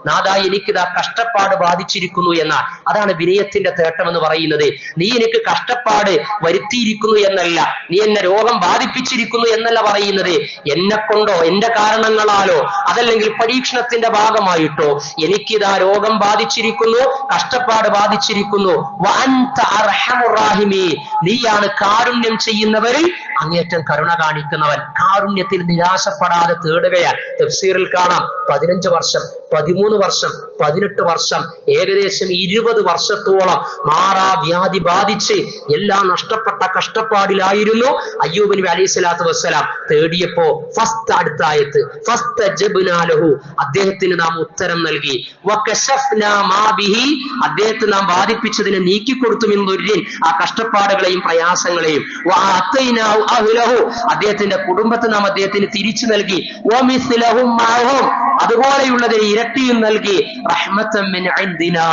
നാദാ എനിക്കിതാ കഷ്ടപ്പാട് ബാധിച്ചിരിക്കുന്നു എന്നാണ്. അതാണ് വിനയത്തിന്റെ തേട്ടം എന്ന് പറയുന്നത്. നീ എനിക്ക് കഷ്ടപ്പാട് വരുത്തിയിരിക്കുന്നു എന്നല്ല, നീ എന്നെ രോഗം ബാധിപ്പിച്ചിരിക്കുന്നു എന്നല്ല പറയുന്നത്. എന്നെ കൊണ്ടോ എന്റെ കാരണങ്ങളാലോ അതല്ലെങ്കിൽ പരീക്ഷണത്തിന്റെ ഭാഗമായിട്ടോ എനിക്കിതാ രോഗം ബാധിച്ചിരിക്കുന്നു, കഷ്ടപ്പാട് ബാധിച്ചിരിക്കുന്നു. വഅൻത അർഹമുർ റാഹിമീൻ, നീയാണ് കാരുണ്യം ചെയ്യുന്നവരിൽ അങ്ങേറ്റം കരുണ കാണിക്കുന്നവൻ, കാരുണ്യത്തിൽ നിരാശപ്പെടാതെ തേടുകയാണ്. തഫ്സീറിൽ കാണാം 15 വർഷം, 13 വർഷം, 18 വർഷം, ഏകദേശം 20 വർഷത്തോളം മാറാവ്യാധി ബാധിച്ച് എല്ലാം നഷ്ടപ്പെട്ട കഷ്ടപ്പാടിലായിരുന്നു അയ്യൂബ് നബി അലൈഹി സ്വലാത്തു വസ്സലാം. തേടിയപ്പോ ഫസ്റ്റ് അടുത്ത ആയത്ത് ഫസ്തജബ്നാലഹു, അദ്ദേഹത്തിന് നാം ഉത്തരം നൽകി. വകശഫ്നാ മാ ബിഹി, അദ്ദേഹത്തെ നാം ബാധിപ്പിച്ചതിനെ നീക്കിക്കൊടുത്തു. മിൻ ദുർരിൻ, ആ കഷ്ടപ്പാടുകളെയും പ്രയാസങ്ങളെയും. വഅതൈനാഹു അഹ്ലഹു, അദ്ദേഹത്തിന്റെ കുടുംബത്തെ നാം അദ്ദേഹത്തിന് തിരിച്ചു നൽകി. വമിസ്ലഹും മഅഹും, അതുപോലെയുള്ളതിന് ഇരട്ടിയും നൽകി. റഹ്മത്തൻ മിൻ ഇൻദിനാ,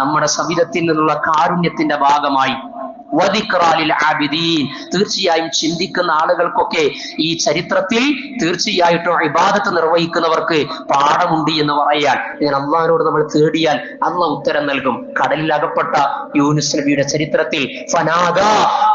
നമ്മുടെ സവിധത്തിൽ നിന്നുള്ള കാരുണ്യത്തിന്റെ ഭാഗമായി. തീർച്ചയായും ചിന്തിക്കുന്ന ആളുകൾക്കൊക്കെ ഈ ചരിത്രത്തിൽ തീർച്ചയായിട്ടും ഇബാദത്ത് നിർവഹിക്കുന്നവർക്ക് പാഠമുണ്ട് എന്ന് പറയാൻ. ഞാൻ അള്ളാഹിനോട് നമ്മൾ തേടിയാൽ അള്ളാഹ് ഉത്തരം നൽകും. കടലിൽ അകപ്പെട്ട യൂനുസ് നബിയുടെ ചരിത്രത്തിൽ ഫനാദാ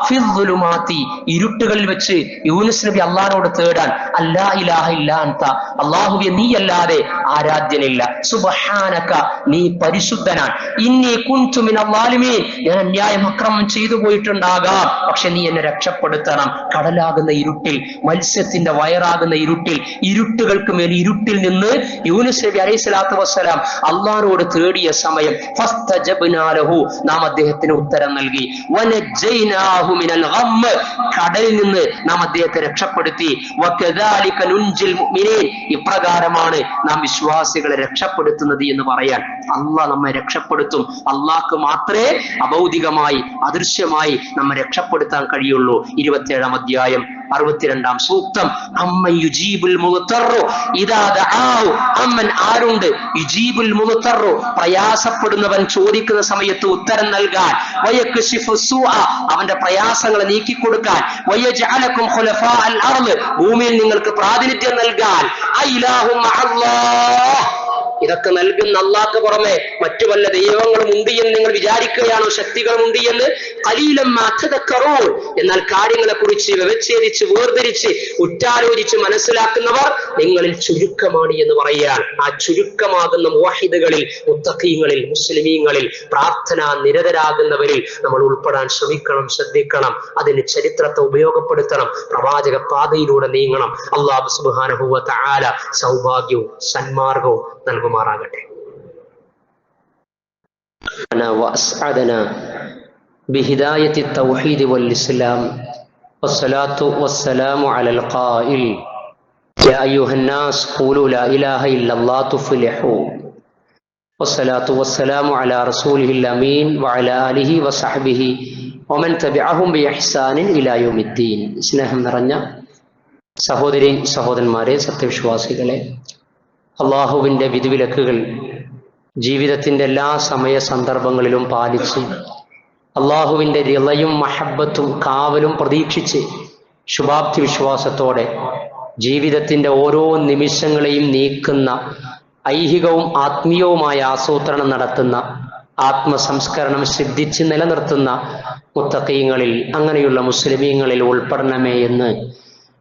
ഫിദ്ദുലുമാതി, ഇരുട്ടുകളിൽ വെച്ച് യൂനുസ് നബി അള്ളാഹിനോട് തേടാൻ, അല്ലാ ഇലാഹ ഇല്ലാ അൻത, അല്ലാഹുവേ നീ അല്ലാതെ ആരാധ്യനില്ല, സുബ്ഹാനക നീ പരിശുദ്ധനാൻ, ഇന്നി കുൻതു മിനൽ ളാലിമീൻ, ഞാൻ അന്യായം അക്രമം ചെയ്തു പോയിട്ടുണ്ടാകാം, പക്ഷെ നീ എന്നെ രക്ഷപ്പെടുത്തണം. കടലാകുന്ന ഇരുട്ടിൽ, മത്സ്യത്തിന്റെ വയറാകുന്ന ഇരുട്ടിൽ, ഇരുട്ടുകൾക്ക് മേൽ ഇരുട്ടിൽ നിന്ന് യൂനുസ് നബി അലൈഹി സ്വലാത്തു വസ്സലാം അള്ളാഹുവോട് തേടിയ സമയം ഫസ്തജബ്നാലഹു, നാം അദ്ദേഹത്തിന് ഉത്തരം നൽകി. വനജ്ജൈനാഹു മിനൽ ഗം, കടലിൽ നിന്ന് നാം അദ്ദേഹത്തെ രക്ഷപ്പെടുത്തി. വകദാലിക നുൻജിൽ മുഅ്മിനീൻ, ഇപ്രകാരമാണ് നാം വിശ്വാസികളെ രക്ഷപ്പെടുത്തുന്നത് എന്ന് പറയാൻ. അള്ളാഹ് നമ്മെ രക്ഷപ്പെടുത്തും. അള്ളാഹ്ക്ക് മാത്രമേ അഭൗതികമായി അദൃശ്യമായി നമ്മെ രക്ഷപ്പെടുത്താൻ കഴിയുള്ളൂ. 27-ാം അധ്യായം 62-ാം സൂക്തം. അമ്മൻ യുജീബുൽ മുദ്തറു ഇദാ ദആഹു, അമ്മൻ ആരുണ്ട്, യുജീബുൽ മുദ്തറു പ്രയാസപ്പെടുന്നവൻ ചോദിക്കുന്ന സമയത്ത് ഉത്തരം നൽകാൻ, വയക്ശിഫു സൂഅ അവന്റെ പ്രയാസങ്ങളെ നീക്കിക്കൊടുക്കാൻ, വയജഅലകും ഖുലഫാഅൽ അർള് ഭൂമിയിൽ നിങ്ങൾക്ക് പ്രാതിനിധ്യം നൽകാൻ, അഇലാഹു മഅല്ലാഹ്, ഇതൊക്കെ നൽകുന്ന അല്ലാഹ്ക്ക് പുറമെ മറ്റു വല്ല ദൈവങ്ങളും ഉണ്ട് എന്ന് നിങ്ങൾ വിചാരിക്കുകയാണോ, ശക്തികളും ഉണ്ട് എന്ന്? ഖലീലൻ മാ തദക്കറൂൻ, എന്നാൽ കാര്യങ്ങളെ കുറിച്ച് വ്യവച്ഛേദിച്ച് വേർതിരിച്ച് ഉറ്റാലോചിച്ച് മനസ്സിലാക്കുന്നവർ നിങ്ങളിൽ ചുരുക്കമാണ് എന്ന് പറയാൻ. ആ ചുരുക്കമാകുന്ന മുവഹിദുകളിൽ, മുത്തഖീങ്ങളിൽ, മുസ്ലിമീങ്ങളിൽ, പ്രാർത്ഥന നിരതരാകുന്നവരിൽ നമ്മൾ ഉൾപ്പെടാൻ ശ്രമിക്കണം, ശ്രദ്ധിക്കണം. അതിന് ചരിത്രത്തെ ഉപയോഗപ്പെടുത്തണം, പ്രവാചക പാതയിലൂടെ നീങ്ങണം. അല്ലാഹു സുബ്ഹാനഹു വ തആല സൗഭാഗ്യവും സന്മാർഗവും നൽകുമാറാകട്ടെ. വഅസ്അദനാ ബിഹിദായത്തി തൗഹീദ് വൽ ഇസ്ലാം വസ്സലാത്തു വസ്സലാമു അലൽ ഖായിൽ യാ അയ്യുഹന്നാസ് ഖൂലു ലാ ഇലാഹ ഇല്ലല്ലാഹ് തുഫ്ലിഹൂ വസ്സലാത്തു വസ്സലാമു അലാ റസൂലിഹിൽ അമീൻ വഅലാ ആലിഹി വസഹ്ബിഹി വമൻ തബിഅഹും ബിഇഹ്സാനിൻ ഇലാ യൗമിദ്ദീൻ. സ്നേഹം നിറഞ്ഞ സഹോദരി സഹോദരന്മാരെ, സത്യവിശ്വാസികളെ, അള്ളാഹുവിൻ്റെ വിധിവിലക്കുകൾ ജീവിതത്തിൻ്റെ എല്ലാ സമയ സന്ദർഭങ്ങളിലും പാലിച്ച് അള്ളാഹുവിൻ്റെ റിളയും മഹബത്തും കാവലും പ്രതീക്ഷിച്ച് ശുഭാപ്തി വിശ്വാസത്തോടെ ജീവിതത്തിൻ്റെ ഓരോ നിമിഷങ്ങളെയും നീക്കുന്ന ഐഹികവും ആത്മീയവുമായ ആസൂത്രണം നടത്തുന്ന, ആത്മസംസ്കരണം സിദ്ധിച്ച് നിലനിർത്തുന്ന മുത്തഖീങ്ങളിൽ, അങ്ങനെയുള്ള മുസ്ലിമീങ്ങളിൽ ഉൾപ്പെടണമേ എന്ന്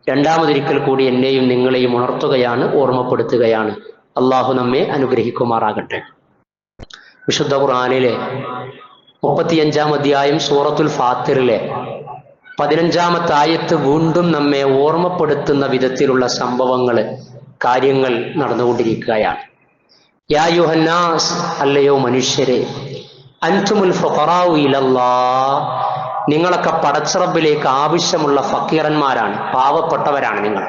രണ്ടാമതൊരിക്കൽ കൂടി എന്നെയും നിങ്ങളെയും ഉണർത്തുകയാണ്, ഓർമ്മപ്പെടുത്തുകയാണ്. അള്ളാഹു നമ്മെ അനുഗ്രഹിക്കുമാറാകട്ടെ. വിശുദ്ധ ഖുർആനിലെ 35-ാം അധ്യായം സൂറത്തുൽ ഫാത്തിറിലെ 15-ാമത്തെ ആയത്ത് വീണ്ടും നമ്മെ ഓർമ്മപ്പെടുത്തുന്ന വിധത്തിലുള്ള സംഭവങ്ങൾ, കാര്യങ്ങൾ നടന്നുകൊണ്ടിരിക്കുകയാണ്. യാ യുഹന്നാസ്, അല്ലയോ മനുഷ്യരെ, അൻതുമുൽ ഫുഖറാഉ ഇലല്ലാഹ്, നിങ്ങളൊക്കെ പടച്ചറബിലേക്ക് ആവശ്യമുള്ള ഫക്കീറന്മാരാണ്, പാവപ്പെട്ടവരാണ്.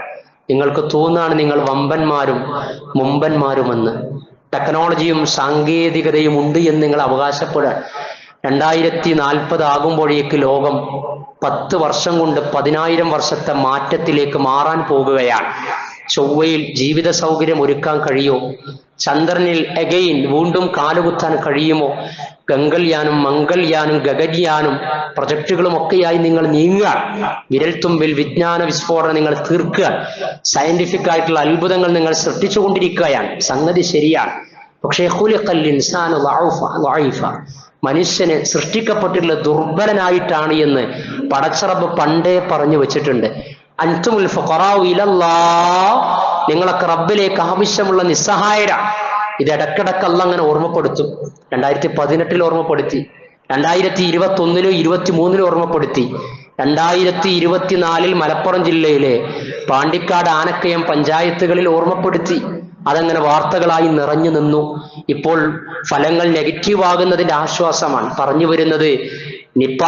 നിങ്ങൾക്ക് തോന്നാണ് നിങ്ങൾ വമ്പന്മാരും മുമ്പന്മാരുമെന്ന്. ടെക്നോളജിയും സാങ്കേതികതയും ഉണ്ട് എന്ന് നിങ്ങൾ അവകാശപ്പെടാൻ. 2040 ആകുമ്പോഴേക്ക് ലോകം 10 വർഷം കൊണ്ട് 10,000 വർഷത്തെ മാറ്റത്തിലേക്ക് മാറാൻ പോകുകയാണ്. ചൊവ്വയിൽ ജീവിത സൗകര്യം ഒരുക്കാൻ കഴിയുമോ? ചന്ദ്രനിൽ എഗെയിൻ വീണ്ടും കാലുകുത്താൻ കഴിയുമോ? ഗംഗൾയാനും മംഗൾയാനും ഗഗൻയാനും പ്രൊജക്ടുകളും ഒക്കെയായി നിങ്ങൾ നീങ്ങുക. വിരൽത്തുമ്പിൽ വിജ്ഞാന വിസ്ഫോടനം നിങ്ങൾ തീർക്കുക. സയന്റിഫിക് ആയിട്ടുള്ള അത്ഭുതങ്ങൾ നിങ്ങൾ സൃഷ്ടിച്ചുകൊണ്ടിരിക്കുകയാണ്. സംഗതി ശരിയാണ്. പക്ഷേ ഖുലിഖൽ ഇൻസാനു ളഈഫ, മനുഷ്യനെ സൃഷ്ടിക്കപ്പെട്ടിട്ടുള്ള ദുർബലനായിട്ടാണ് എന്ന് പടച്ചറബ് പണ്ടേ പറഞ്ഞു വെച്ചിട്ടുണ്ട്. അൻതുമുൽ ഫുഖറാഉ ഇലല്ലാഹ്, നിങ്ങളൊക്കെ റബ്ബിലേക്ക് ആവശ്യമുള്ള നിസ്സഹായരാണ്. ഇത് ഇടക്കിടക്ക് അല്ലാഹ് അങ്ങനെ ഓർമ്മപ്പെടുത്തും. 2018 ഓർമ്മപ്പെടുത്തി, 2021 2023 ഓർമ്മപ്പെടുത്തി. 2024 മലപ്പുറം ജില്ലയിലെ പാണ്ടിക്കാട് ആനക്കയം പഞ്ചായത്തുകളിൽ ഓർമ്മപ്പെടുത്തി. അതങ്ങനെ വാർത്തകളായി നിറഞ്ഞു നിന്നു. ഇപ്പോൾ ഫലങ്ങൾ നെഗറ്റീവ് ആകുന്നതിന്റെ ആശ്വാസമാണ് പറഞ്ഞു വരുന്നത്. നിപ്പ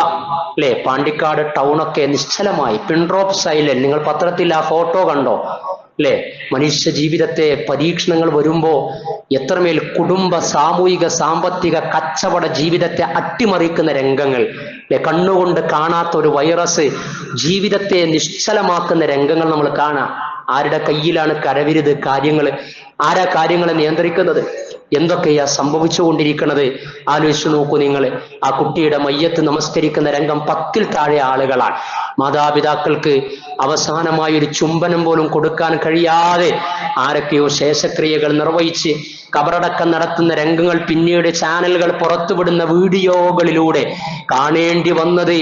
അല്ലെ, പാണ്ടിക്കാട് ടൗണൊക്കെ നിശ്ചലമായി, പിൻഡ്രോപ്പ് സൈലന്റ്. നിങ്ങൾ പത്രത്തിൽ ആ ഫോട്ടോ കണ്ടോ അല്ലെ? മനുഷ്യ ജീവിതത്തെ പരീക്ഷണങ്ങൾ വരുമ്പോ എത്രമേൽ കുടുംബ, സാമൂഹിക, സാമ്പത്തിക, കച്ചവട ജീവിതത്തെ അട്ടിമറിക്കുന്ന രംഗങ്ങൾ അല്ലെ? കണ്ണുകൊണ്ട് കാണാത്ത ഒരു വൈറസ് ജീവിതത്തെ നിശ്ചലമാക്കുന്ന രംഗങ്ങൾ നമ്മൾ കാണാം. ആരുടെ കയ്യിലാണ് കരവിരുത് കാര്യങ്ങൾ? ആരാ കാര്യങ്ങളെ നിയന്ത്രിക്കുന്നത്? എന്തൊക്കെയാ സംഭവിച്ചുകൊണ്ടിരിക്കുന്നത്? ആലോചിച്ചു നോക്കൂ നിങ്ങൾ. ആ കുട്ടിയുടെ മയ്യത്ത് നമസ്കരിക്കുന്ന രംഗം 10-ൽ താഴെ ആളുകളാണ്. മാതാപിതാക്കൾക്ക് അവസാനമായ ഒരു ചുംബനം പോലും കൊടുക്കാൻ കഴിയാതെ ആരൊക്കെയോ ശേഷക്രിയകൾ നിർവഹിച്ച് കബറടക്കം നടത്തുന്ന രംഗങ്ങൾ പിന്നീട് ചാനലുകൾ പുറത്തുവിടുന്ന വീഡിയോകളിലൂടെ കാണേണ്ടി വന്നത്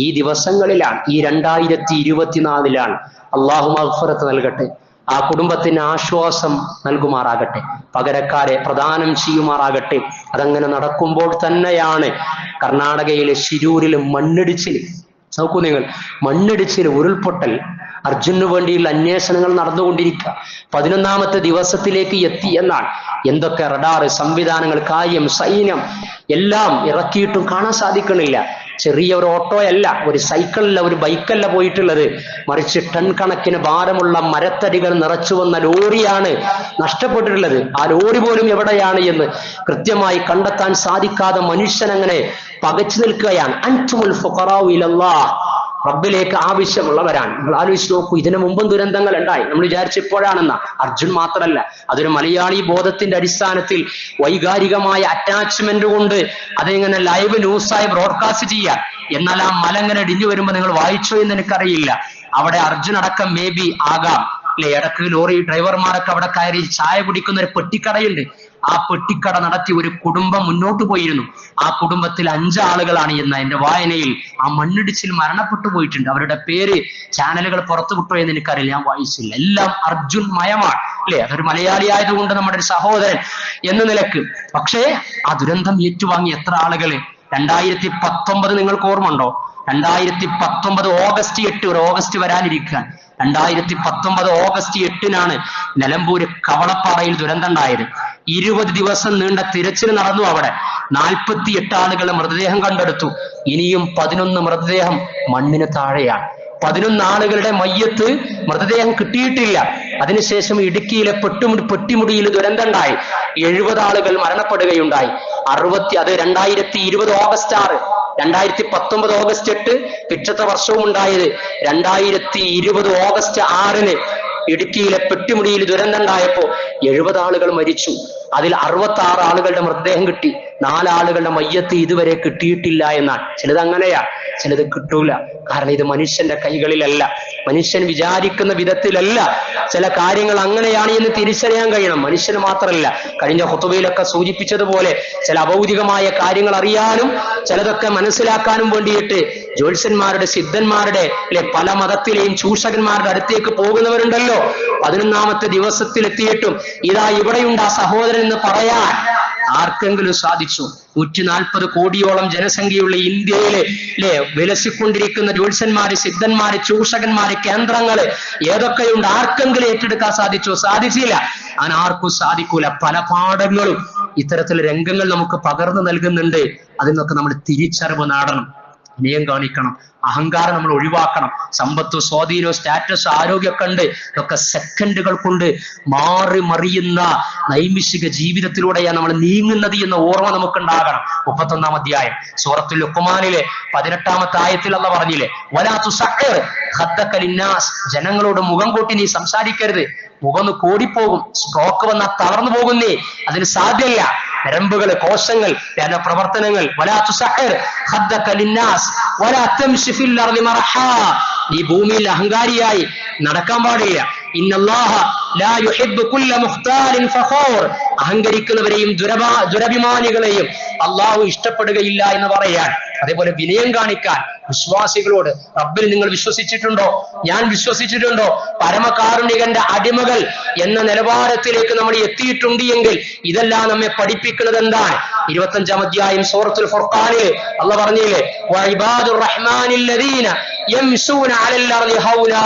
ഈ ദിവസങ്ങളിലാണ്, ഈ 2024-ലാണ്. അള്ളാഹു മഗ്ഫിറത്ത് നൽകട്ടെ, ആ കുടുംബത്തിന് ആശ്വാസം നൽകുമാറാകട്ടെ, പകരക്കാരെ പ്രദാനം ചെയ്യുമാറാകട്ടെ. അതങ്ങനെ നടക്കുമ്പോൾ തന്നെയാണ് കർണാടകയിലെ ശിരൂരിൽ മണ്ണിടിച്ചിൽ. നോക്കൂ നിങ്ങൾ, മണ്ണിടിച്ചിൽ, ഉരുൾപൊട്ടൽ. അർജുനു വേണ്ടിയുള്ള അന്വേഷണങ്ങൾ നടന്നുകൊണ്ടിരിക്കുക. 11ാമത്തെ ദിവസത്തിലേക്ക് എത്തി എന്നാണ്. എന്തൊക്കെ റഡാർ സംവിധാനങ്ങൾ, കാര്യം, സൈന്യം എല്ലാം ഇറക്കിയിട്ടും കാണാൻ സാധിക്കണില്ല. ചെറിയ ഒരു ഓട്ടോയല്ല, ഒരു സൈക്കിളല്ല, ഒരു ബൈക്കല്ല പോയിട്ടുള്ളത്, മറിച്ച് ടൺ കണക്കിന് ഭാരമുള്ള മരത്തടികൾ നിറച്ചു വന്ന ലോറിയാണ് നഷ്ടപ്പെട്ടിട്ടുള്ളത്. ആ ലോറി പോലും എവിടെയാണ് എന്ന് കൃത്യമായി കണ്ടെത്താൻ സാധിക്കാതെ മനുഷ്യൻ അങ്ങനെ പകച്ചു നിൽക്കുകയാണ്. അൻതുമുൽ ഫുഖറാഉ ഇലല്ലാഹ്, റബ്ബിലേക്ക് ആവശ്യമുള്ളവരാണ്. നിങ്ങൾ ആലോചിച്ച് നോക്കൂ, ഇതിനു മുമ്പും ദുരന്തങ്ങൾ ഉണ്ടായി. നമ്മൾ വിചാരിച്ച ഇപ്പോഴാണെന്ന. അർജുൻ മാത്രമല്ല, അതൊരു മലയാളി ബോധത്തിന്റെ അടിസ്ഥാനത്തിൽ വൈകാരികമായ അറ്റാച്ച്മെന്റ് കൊണ്ട് അതിങ്ങനെ ലൈവ് ന്യൂസായി ബ്രോഡ്കാസ്റ്റ് ചെയ്യാം. എന്നാൽ ആ മലങ്ങനെ ഇടിഞ്ഞു വരുമ്പോ നിങ്ങൾ വായിച്ചോ എന്ന് എനിക്കറിയില്ല. അവിടെ അർജുൻ അടക്കം മേ ബി ആകാം അല്ലെ? ഇടക്ക് ലോറി ഡ്രൈവർമാരൊക്കെ അവിടെ കയറി ചായ കുടിക്കുന്ന ഒരു പെട്ടിക്കടയുണ്ട്. ആ പെട്ടിക്കട നടത്തി ഒരു കുടുംബം മുന്നോട്ട് പോയിരുന്നു. ആ കുടുംബത്തിൽ 5 ആളുകളാണ് എന്ന എന്റെ വായനയിൽ ആ മണ്ണിടിച്ചിൽ മരണപ്പെട്ടു പോയിട്ടുണ്ട്. അവരുടെ പേര് ചാനലുകൾ പുറത്തു വിട്ടോ എന്ന് എനിക്കറിയില്ല, ഞാൻ വായിച്ചില്ല. എല്ലാം അർജുൻ മയമാണ് അല്ലെ? അതൊരു മലയാളി ആയതുകൊണ്ട് നമ്മുടെ ഒരു സഹോദരൻ എന്ന നിലക്ക്. പക്ഷേ ആ ദുരന്തം ഏറ്റുവാങ്ങി എത്ര ആളുകള്? 2019 നിങ്ങൾക്ക് ഓർമ്മ ഉണ്ടോ? 2019 ഓഗസ്റ്റ് 8, ഒരു ഓഗസ്റ്റ് വരാനിരിക്കാൻ, 2019 ഓഗസ്റ്റ് 8-നാണ് നിലമ്പൂര് കവളപ്പാറയിൽ ദുരന്തം ഉണ്ടായത്. 20 ദിവസം നീണ്ട തിരച്ചിൽ നടന്നു. അവിടെ 48 ആളുകളുടെ മൃതദേഹം കണ്ടെടുത്തു. ഇനിയും 11 മൃതദേഹം മണ്ണിന് താഴെയാണ്. 11 ആളുകളുടെ മയ്യത്ത് മൃതദേഹം കിട്ടിയിട്ടില്ല. അതിനുശേഷം ഇടുക്കിയിലെ പെട്ടിമുടിയിൽ ദുരന്തമുണ്ടായി. 70 ആളുകൾ മരണപ്പെടുകയുണ്ടായി. അത് 2020 ഓഗസ്റ്റ് 6, 2019 ഓഗസ്റ്റ് 8, പിറ്റത്തെ വർഷവും ഉണ്ടായത് 2020 ഓഗസ്റ്റ് 6-ന് ഇടുക്കിയിലെ പെട്ടിമുടിയിൽ ദുരന്തം ഉണ്ടായപ്പോ 70 ആളുകൾ മരിച്ചു. അതിൽ 66 ആളുകളുടെ മൃതദേഹം കിട്ടി. 4 ആളുകളുടെ മയ്യത്ത് ഇതുവരെ കിട്ടിയിട്ടില്ല എന്നാണ്. ചിലത് അങ്ങനെയാ, ചിലത് കിട്ടൂല. കാരണം ഇത് മനുഷ്യന്റെ കൈകളിലല്ല, മനുഷ്യൻ വിചാരിക്കുന്ന വിധത്തിലല്ല. ചില കാര്യങ്ങൾ അങ്ങനെയാണ് എന്ന് തിരിച്ചറിയാൻ കഴിയണം. മനുഷ്യന് മാത്രമല്ല, കഴിഞ്ഞ ഖുതുബയിലൊക്കെ സൂചിപ്പിച്ചതുപോലെ ചില അഭൗതികമായ കാര്യങ്ങൾ അറിയാനും ചിലതൊക്കെ മനസ്സിലാക്കാനും വേണ്ടിയിട്ട് ജ്യോത്സ്യന്മാരുടെ, സിദ്ധന്മാരുടെ അല്ലെ പല മതത്തിലെയും ചൂഷകന്മാരുടെ അടുത്തേക്ക് പോകുന്നവരുണ്ടല്ലോ. 11ാമത്തെ ദിവസത്തിലെത്തിയിട്ടും ഇതാ ഇവിടെയുണ്ട് ആ സഹോദരൻ എന്ന് പറയാൻ ആർക്കെങ്കിലും സാധിച്ചു? 140 കോടിയോളം ജനസംഖ്യയുള്ള ഇന്ത്യയിലെ വിലസിക്കൊണ്ടിരിക്കുന്ന ജ്യോത്സ്യന്മാര്, സിദ്ധന്മാര്, ചൂഷകന്മാര്, കേന്ദ്രങ്ങള് ഏതൊക്കെയുണ്ട്? ആർക്കെങ്കിലും ഏറ്റെടുക്കാൻ സാധിച്ചോ? സാധിച്ചില്ല. അങ്ങനെ ആർക്കും സാധിക്കൂല. പല പാഠങ്ങളും ഇത്തരത്തിലുള്ള രംഗങ്ങൾ നമുക്ക് പകർന്നു നൽകുന്നുണ്ട്. അതിൽ നിന്നൊക്കെ നമ്മൾ തിരിച്ചറിവ് നേടണം, വിനയം കാണിക്കണം, അഹങ്കാരം നമ്മൾ ഒഴിവാക്കണം. സമ്പത്ത്, സ്വാധീനം, സ്റ്റാറ്റസ്, ആരോഗ്യമൊക്കെ ഉണ്ട്. ഇതൊക്കെ സെക്കൻഡുകൾ കൊണ്ട് മാറി മറിയുന്ന നൈമിഷിക ജീവിതത്തിലൂടെയാണ് നമ്മൾ നീങ്ങുന്നത് എന്ന ഓർമ്മ നമുക്കുണ്ടാകണം. 31-ാം അധ്യായം സൂറത്തുൽ ലുഖ്മാനിലെ 18-ാമത്തെ ആയത്തിൽ അല്ലാഹു പറഞ്ഞില്ലേ, വലാ തുസഅ്ഇർ ഖദ്ദക ലിന്നാസ്, ജനങ്ങളോട് മുഖം കൂട്ടി നീ സംസാരിക്കരുത്. മുഖം കോടിപ്പോകും, സ്ട്രോക്ക് വന്നാൽ തളർന്നു പോകുന്നേ, അതിന് സാധ്യല്ല. നരമ്പുകൾ, കോശങ്ങൾ, പ്രവർത്തനങ്ങൾ. വലാ തുസഅ്ഇർ ഖദ്ദക ലിന്നാസ് വലാ തംശി ഫിൽ അർളി മർഹാ, ഈ ഭൂമിയിൽ അഹങ്കാരിയായി നടക്കാൻ പാടില്ല. ഇന്നല്ലാഹ ലാ യുഹിബ്ബു കുല്ല മുഖ്താലിൻ ഫഖൂർ, അഹങ്കരിക്കുന്നവരെയും ദുരഭിമാനികളെയും അള്ളാഹു ഇഷ്ടപ്പെടുകയില്ല എന്ന് പറയാൻ. അതേപോലെ വിനയം കാണിക്കാൻ വിശ്വാസികളോട്, റബ്ബിൽ നിങ്ങൾ വിശ്വസിച്ചിട്ടുണ്ടോ? ഞാൻ വിശ്വസിച്ചിട്ടുണ്ടോ? പരമകാരുണികന്റെ അടിമകൾ എന്ന നിലവാരത്തിലേക്ക് നമ്മൾ എത്തിയിട്ടുണ്ട് എങ്കിൽ ഇതെല്ലാം നമ്മെ പഠിപ്പിക്കുന്നത് എന്താണ്? 25-ാം അധ്യായം സൂറത്തുൽ ഫുർഖാനിൽ അല്ലാഹു പറഞ്ഞില്ലേ, വഇബാദുർ റഹ്മാനിൽ ലദീന യംശൂന അലൽ അർളി ഹൗലാ.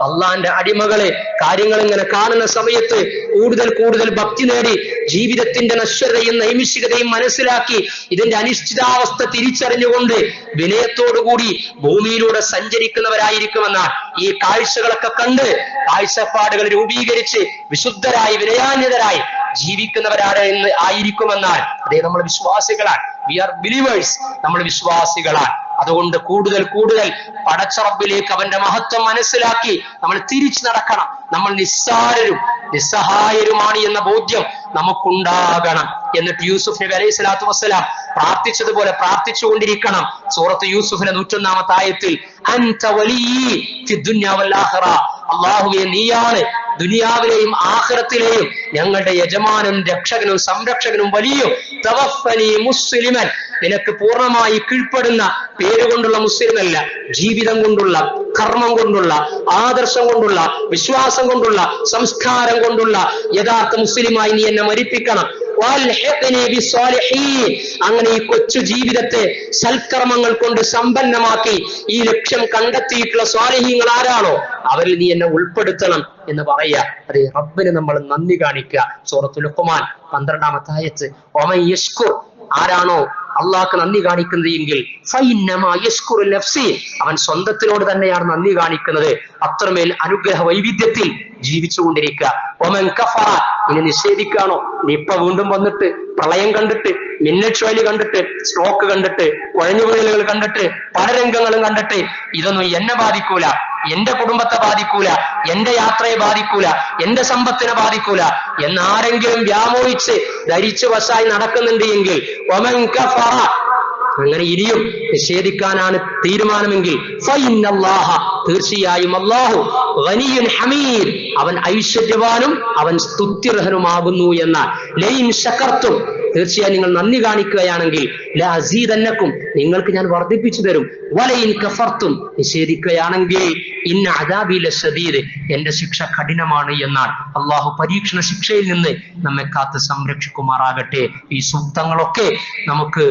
അള്ളാന്റെ അടിമകളെ കാര്യങ്ങൾ ഇങ്ങനെ കാണുന്ന സമയത്ത് കൂടുതൽ കൂടുതൽ ഭക്തി നേടി ജീവിതത്തിന്റെ നശ്വരതയും നൈമിഷികതയും മനസ്സിലാക്കി ഇതിന്റെ അനിശ്ചിതാവസ്ഥ തിരിച്ചറിഞ്ഞുകൊണ്ട് വിനയത്തോടുകൂടി ഭൂമിയിലൂടെ സഞ്ചരിക്കുന്നവരായിരിക്കുമെന്നാണ്. ഈ കാഴ്ചകളൊക്കെ കണ്ട് കാഴ്ചപ്പാടുകൾ രൂപീകരിച്ച് വിശുദ്ധരായി വിനയാന്യതരായി ജീവിക്കുന്നവരാണ് എന്ന് ആയിരിക്കുമെന്നാണ്. അതേ, നമ്മൾ വിശ്വാസികളാണ്. We are believers. നമ്മൾ വിശ്വാസികളാണ്. അതുകൊണ്ട് കൂടുതൽ കൂടുതൽ പടച്ച റബ്ബിലേക്ക് അവന്റെ മഹത്വം മനസ്സിലാക്കി നമ്മൾ തിരിച്ചു നടക്കണം. നമ്മൾ നിസ്സാരരും നിസ്സഹായരുമാണ് എന്ന ബോധ്യം നമുക്കുണ്ടാകണം. എന്നിട്ട് യൂസുഫ് നബി അലൈഹി സ്വലാത്തു വസ്സലാം പ്രാർത്ഥിച്ചതുപോലെ പ്രാർത്ഥിച്ചുകൊണ്ടിരിക്കണം. സൂറത്ത് യൂസുഫിലെ 101-ാമത്തെ ആയത്തിൽ അൻത വലിയ്യി ഫിദ്ദുനിയ വൽ ആഖിറ, അല്ലാഹുവേ നീയാണ് ദുനിയാവിലെയും ആഖിറത്തിലെയും ഞങ്ങളുടെ യജമാനും രക്ഷകനും സംരക്ഷകനും വലിയും. തവഫനി മുസ്ലിമൻ, നിനക്ക് പൂർണ്ണമായി കീഴ്പ്പെടുന്ന പേരുകൊണ്ടുള്ള മുസ്ലിമല്ല, ജീവിതം കൊണ്ടുള്ള, കർമ്മം കൊണ്ടുള്ള, ആദർശം കൊണ്ടുള്ള, വിശ്വാസം കൊണ്ടുള്ള, സംസ്കാരം കൊണ്ടുള്ള യഥാർത്ഥ മുസ്ലിമായി നീ എന്നെ മരിപ്പിക്കണം. അങ്ങനെ ഈ കൊച്ചു ജീവിതത്തെ സൽക്കർമ്മങ്ങൾ കൊണ്ട് സമ്പന്നമാക്കി ഈ ലക്ഷ്യം കണ്ടെത്തിയിട്ടുള്ള സ്വാലിഹീങ്ങൾ ആരാണോ അവരിൽ നീ എന്നെ ഉൾപ്പെടുത്തണം എന്ന് പറയാ. അതെ, റബ്ബിന് നമ്മൾ നന്ദി കാണിക്കുക. സൂറത്തുൽ ലുഖ്മാൻ 12-ാമത്തെ ആയത്ത്, വമൻ യശ്കുർ, ആരാണോ അള്ളാഹ്ക്ക് നന്ദി കാണിക്കുന്നത് എങ്കിൽ ഫഇന്നമാ യശ്കുറു നഫ്സി, അവൻ സ്വന്തത്തിനോട് തന്നെയാണ് നന്ദി കാണിക്കുന്നത്. അത്രമേൽ അനുഗ്രഹ വൈവിധ്യത്തിൽ ജീവിച്ചുകൊണ്ടിരിക്കുക. ഒമൻ കഫറ, ഇനി നിഷേധിക്കാണോ, നീ ഇപ്പൊ വീണ്ടും വന്നിട്ട് പ്രളയം കണ്ടിട്ട്, മിന്നൽചുഴലി കണ്ടിട്ട്, സ്ട്രോക്ക് കണ്ടിട്ട്, കുഴഞ്ഞുവീഴലുകൾ കണ്ടിട്ട്, പല രംഗങ്ങളും കണ്ടിട്ട് ഇതൊന്നും എന്നെ ബാധിക്കൂല, എന്റെ കുടുംബത്തെ ബാധിക്കൂല, എന്റെ യാത്രയെ ബാധിക്കൂല, എന്റെ സമ്പത്തിനെ ബാധിക്കൂല എന്നാരെങ്കിലും വ്യാമോഹിച്ച് ധരിച്ചു വശായി നടക്കുന്നുണ്ട് എങ്കിൽ ഒമൻ കഫറ, അങ്ങനെ ഇനിയും നിഷേധിക്കാനാണ് തീരുമാനമെങ്കിൽ ഫഇന്നല്ലാഹ, തീർച്ചയായും അല്ലാഹു ഗനിയുൻ ഹമീദ്, അവൻ ഐശ്വര്യവാനും അവൻ സ്തുത്യർഹനുമാകുന്നു എന്നാൽ. ലൈൻ ശകർത്തും, തീർച്ചയായും നിങ്ങൾ നന്ദി കാണിക്കുകയാണെങ്കിൽ ലഅസീദന്നക്കും, നിങ്ങൾക്ക് ഞാൻ വർദ്ധിപ്പിച്ചു തരും. വലൈൻ കഫർത്തും, നിഷേധിക്കുകയാണെങ്കിൽ ഇന്ന അദാബി ലശദീദ്, എന്റെ ശിക്ഷ കഠിനമാണ് എന്നാണ്. അള്ളാഹു പരീക്ഷണ ശിക്ഷയിൽ നിന്ന് നമ്മെ കാത്ത് സംരക്ഷിക്കുമാറാകട്ടെ. ഈ സൂക്തങ്ങളൊക്കെ നമുക്ക്